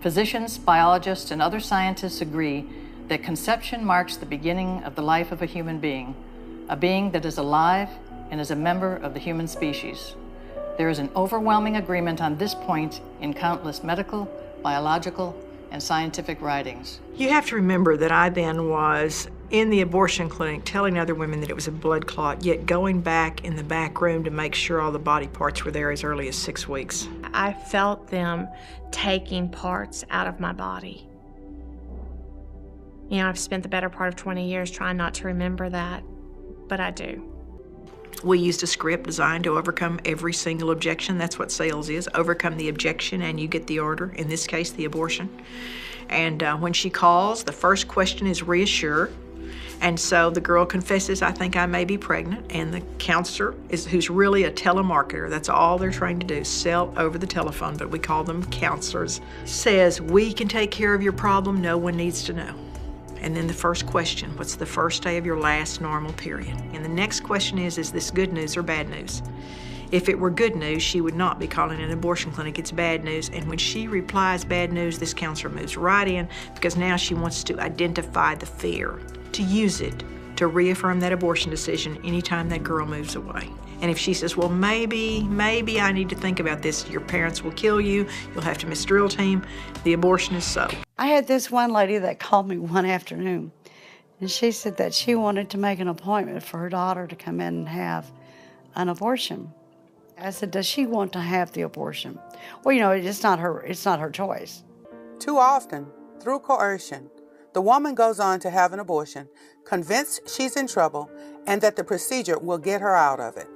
Physicians, biologists, and other scientists agree that conception marks the beginning of the life of a human being, a being that is alive and is a member of the human species. There is an overwhelming agreement on this point in countless medical, biological, and scientific writings. You have to remember that I then was in the abortion clinic telling other women that it was a blood clot, yet going back in the back room to make sure all the body parts were there as early as 6 weeks. I felt them taking parts out of my body. You know, I've spent the better part of 20 years trying not to remember that, but I do. We used a script designed to overcome every single objection. That's what sales is. Overcome the objection and you get the order, in this case, the abortion. And when she calls, the first question is reassure. And so the girl confesses, I think I may be pregnant, and the counselor, who's really a telemarketer, that's all they're trained to do, sell over the telephone, but we call them counselors, says, we can take care of your problem, no one needs to know. And then the first question, what's the first day of your last normal period? And the next question is this good news or bad news? If it were good news, she would not be calling an abortion clinic. It's bad news. And when she replies bad news, this counselor moves right in because now she wants to identify the fear, to use it to reaffirm that abortion decision anytime that girl moves away. And if she says, well, maybe I need to think about this, your parents will kill you, you'll have to miss drill team, the abortion is so. I had this one lady that called me one afternoon, and she said that she wanted to make an appointment for her daughter to come in and have an abortion. I said, does she want to have the abortion? Well, you know, it's not her choice. Too often, through coercion, the woman goes on to have an abortion, convinced she's in trouble and that the procedure will get her out of it.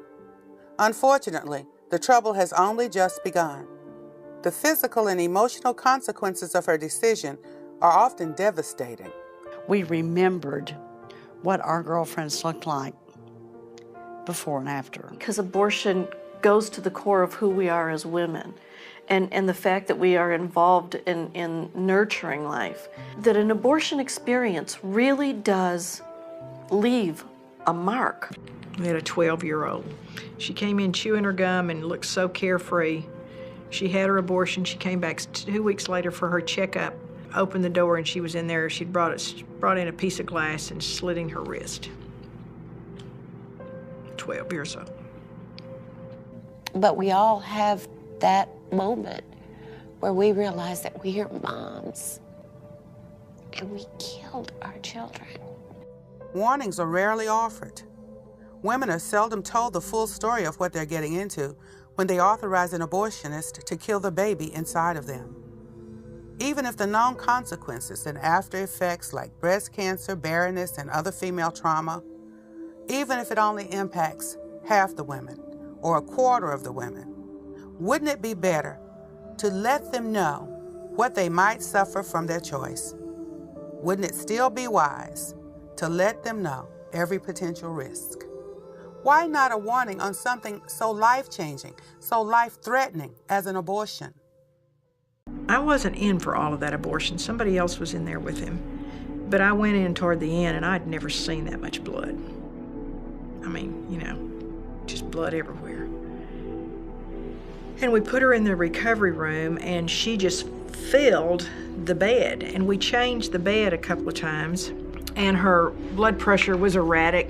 Unfortunately, the trouble has only just begun. The physical and emotional consequences of her decision are often devastating. We remembered what our girlfriends looked like before and after. Because abortion goes to the core of who we are as women. And the fact that we are involved in nurturing life, that an abortion experience really does leave a mark. We had a 12-year-old. She came in chewing her gum and looked so carefree. She had her abortion. She came back 2 weeks later for her checkup, opened the door, and she was in there. She'd brought in a piece of glass and slitting her wrist. 12 years old. But we all have that moment where we realize that we are moms and we killed our children. Warnings are rarely offered. Women are seldom told the full story of what they're getting into when they authorize an abortionist to kill the baby inside of them. Even if the known consequences and after effects like breast cancer, barrenness, and other female trauma, even if it only impacts half the women or a quarter of the women, wouldn't it be better to let them know what they might suffer from their choice? Wouldn't it still be wise to let them know every potential risk? Why not a warning on something so life-changing, so life-threatening as an abortion? I wasn't in for all of that abortion. Somebody else was in there with him. But I went in toward the end, and I'd never seen that much blood. I mean, you know, just blood everywhere. And we put her in the recovery room, and she just filled the bed. And we changed the bed a couple of times, and her blood pressure was erratic.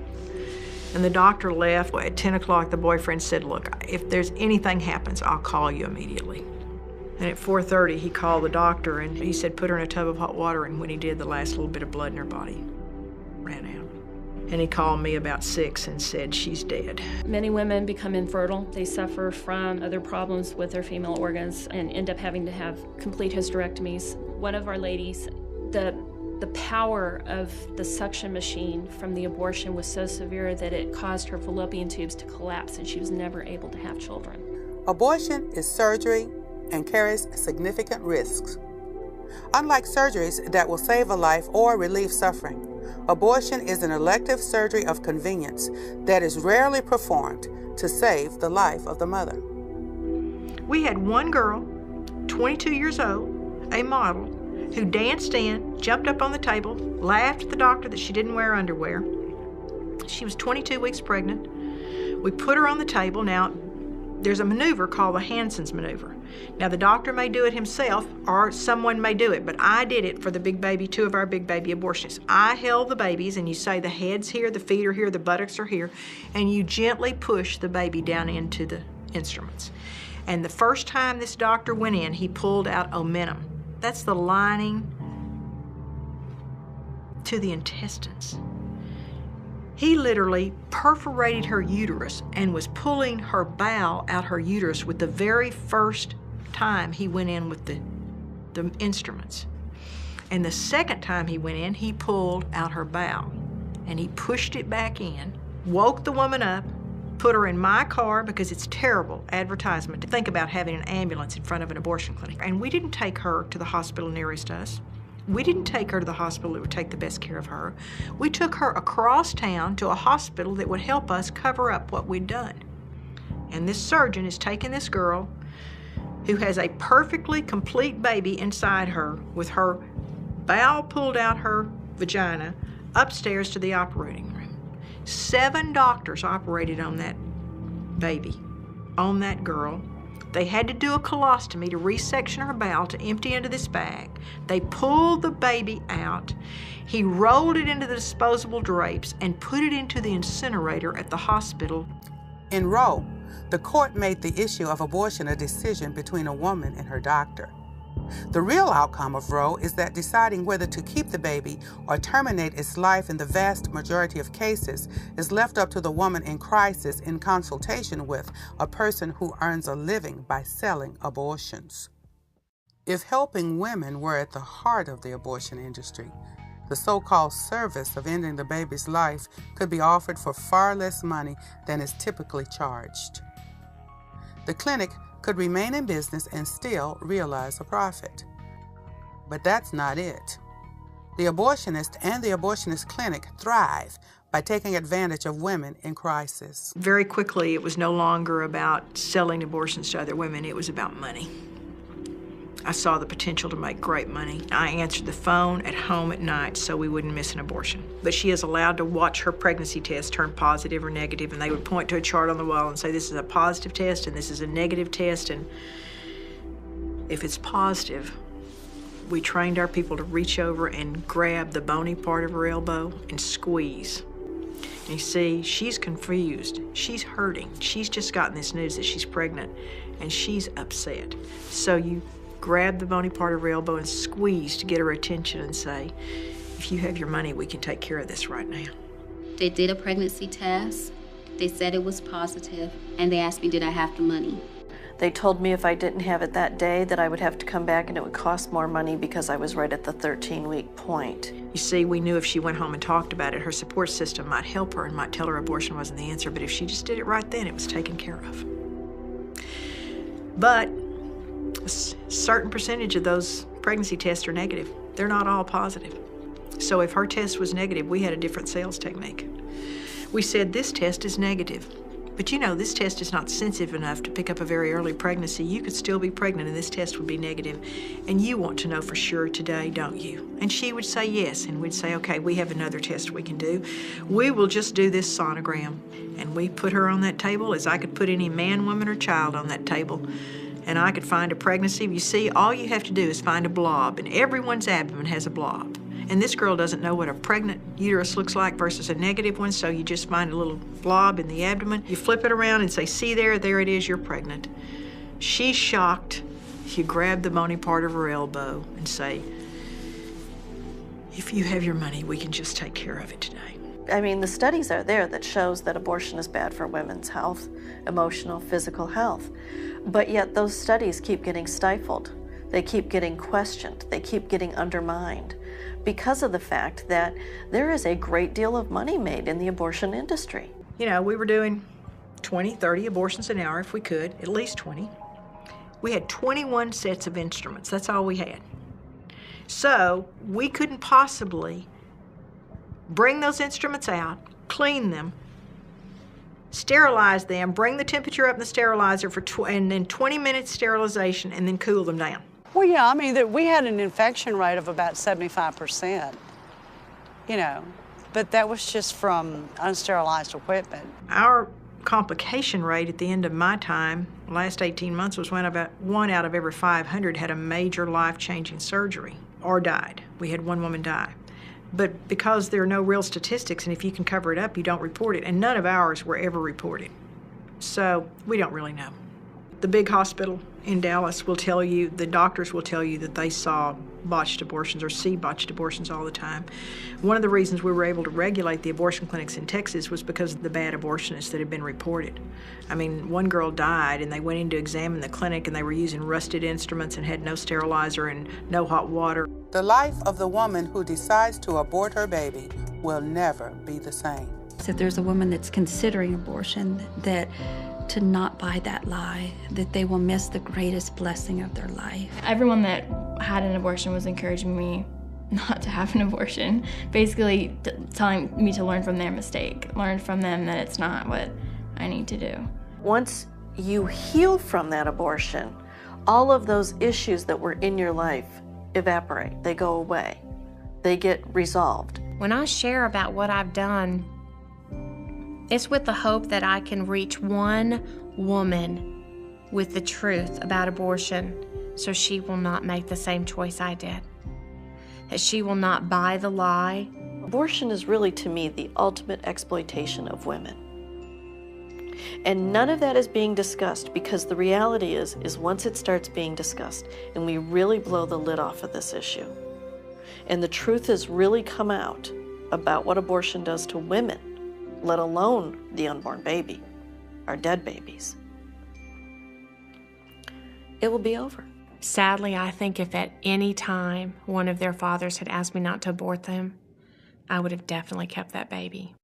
And the doctor left. At 10 o'clock, the boyfriend said, look, if there's anything happens, I'll call you immediately. And at 4:30, he called the doctor, and he said, put her in a tub of hot water. And when he did, the last little bit of blood in her body ran out. And he called me about 6 and said, she's dead. Many women become infertile. They suffer from other problems with their female organs and end up having to have complete hysterectomies. One of our ladies, the power of the suction machine from the abortion was so severe that it caused her fallopian tubes to collapse and she was never able to have children. Abortion is surgery and carries significant risks. Unlike surgeries that will save a life or relieve suffering, abortion is an elective surgery of convenience that is rarely performed to save the life of the mother. We had one girl, 22 years old, a model, who danced in, jumped up on the table, laughed at the doctor that she didn't wear underwear. She was 22 weeks pregnant. We put her on the table. Now, there's a maneuver called the Hansen's maneuver. Now, the doctor may do it himself or someone may do it, but I did it for the big baby, 2 of our big baby abortionists. I held the babies, and you say the head's here, the feet are here, the buttocks are here, and you gently push the baby down into the instruments. And the first time this doctor went in, he pulled out omentum. That's the lining to the intestines. He literally perforated her uterus and was pulling her bowel out her uterus with the very first time he went in with the instruments. And the second time he went in, he pulled out her bowel and he pushed it back in, woke the woman up, put her in my car, because it's terrible advertisement to think about having an ambulance in front of an abortion clinic. And we didn't take her to the hospital nearest us. We didn't take her to the hospital that would take the best care of her. We took her across town to a hospital that would help us cover up what we'd done. And this surgeon is taking this girl who has a perfectly complete baby inside her with her bowel pulled out her vagina upstairs to the operating room. 7 doctors operated on that baby, on that girl. They had to do a colostomy to resection her bowel to empty into this bag. They pulled the baby out. He rolled it into the disposable drapes and put it into the incinerator at the hospital. In Roe, the court made the issue of abortion a decision between a woman and her doctor. The real outcome of Roe is that deciding whether to keep the baby or terminate its life in the vast majority of cases is left up to the woman in crisis in consultation with a person who earns a living by selling abortions. If helping women were at the heart of the abortion industry, the so-called service of ending the baby's life could be offered for far less money than is typically charged. The clinic could remain in business and still realize a profit. But that's not it. The abortionist and the abortionist clinic thrive by taking advantage of women in crisis. Very quickly, it was no longer about selling abortions to other women, it was about money. I saw the potential to make great money. I answered the phone at home at night so we wouldn't miss an abortion. But she is allowed to watch her pregnancy test turn positive or negative, and they would point to a chart on the wall and say, this is a positive test and this is a negative test, and if it's positive, we trained our people to reach over and grab the bony part of her elbow and squeeze. And you see, she's confused, she's hurting, she's just gotten this news that she's pregnant, and she's upset. So you grab the bony part of her elbow and squeeze to get her attention and say, if you have your money, we can take care of this right now. They did a pregnancy test. They said it was positive, and they asked me, did I have the money? They told me if I didn't have it that day that I would have to come back and it would cost more money because I was right at the 13-week point. You see, we knew if she went home and talked about it, her support system might help her and might tell her abortion wasn't the answer, but if she just did it right then, it was taken care of. But a certain percentage of those pregnancy tests are negative. They're not all positive. So if her test was negative, we had a different sales technique. We said, this test is negative, but you know, this test is not sensitive enough to pick up a very early pregnancy. You could still be pregnant and this test would be negative, and you want to know for sure today, don't you? And she would say yes, and we'd say, okay, we have another test we can do. We will just do this sonogram. And we put her on that table as I could put any man, woman, or child on that table. And I could find a pregnancy. You see, all you have to do is find a blob, and everyone's abdomen has a blob. And this girl doesn't know what a pregnant uterus looks like versus a negative one, so you just find a little blob in the abdomen. You flip it around and say, see there it is, you're pregnant. She's shocked. You grab the bony part of her elbow and say, if you have your money, we can just take care of it today. I mean, the studies are there that shows that abortion is bad for women's health, emotional, physical health. But yet those studies keep getting stifled. They keep getting questioned. They keep getting undermined because of the fact that there is a great deal of money made in the abortion industry. You know, we were doing 20, 30 abortions an hour if we could, at least 20. We had 21 sets of instruments. That's all we had. So we couldn't possibly bring those instruments out, clean them, sterilize them, bring the temperature up in the sterilizer and then 20 minutes sterilization, and then cool them down. Well, yeah, I mean, we had an infection rate of about 75%, you know, but that was just from unsterilized equipment. Our complication rate at the end of my time, last 18 months, was when about 1 out of every 500 had a major life-changing surgery or died. We had one woman die. But because there are no real statistics, and if you can cover it up, you don't report it, and none of ours were ever reported. So we don't really know. The big hospital in Dallas will tell you, the doctors will tell you that they saw botched abortions or see botched abortions all the time. One of the reasons we were able to regulate the abortion clinics in Texas was because of the bad abortionists that had been reported. I mean, one girl died and they went in to examine the clinic and they were using rusted instruments and had no sterilizer and no hot water. The life of the woman who decides to abort her baby will never be the same. So if there's a woman that's considering abortion, that to not buy that lie, that they will miss the greatest blessing of their life. Everyone that had an abortion was encouraging me not to have an abortion, basically telling me to learn from their mistake, learn from them that it's not what I need to do. Once you heal from that abortion, all of those issues that were in your life evaporate, they go away, they get resolved. When I share about what I've done, it's with the hope that I can reach one woman with the truth about abortion so she will not make the same choice I did. That she will not buy the lie. Abortion is really, to me, the ultimate exploitation of women. And none of that is being discussed, because the reality is once it starts being discussed and we really blow the lid off of this issue, and the truth has really come out about what abortion does to women, let alone the unborn baby, our dead babies, it will be over. Sadly, I think if at any time one of their fathers had asked me not to abort them, I would have definitely kept that baby.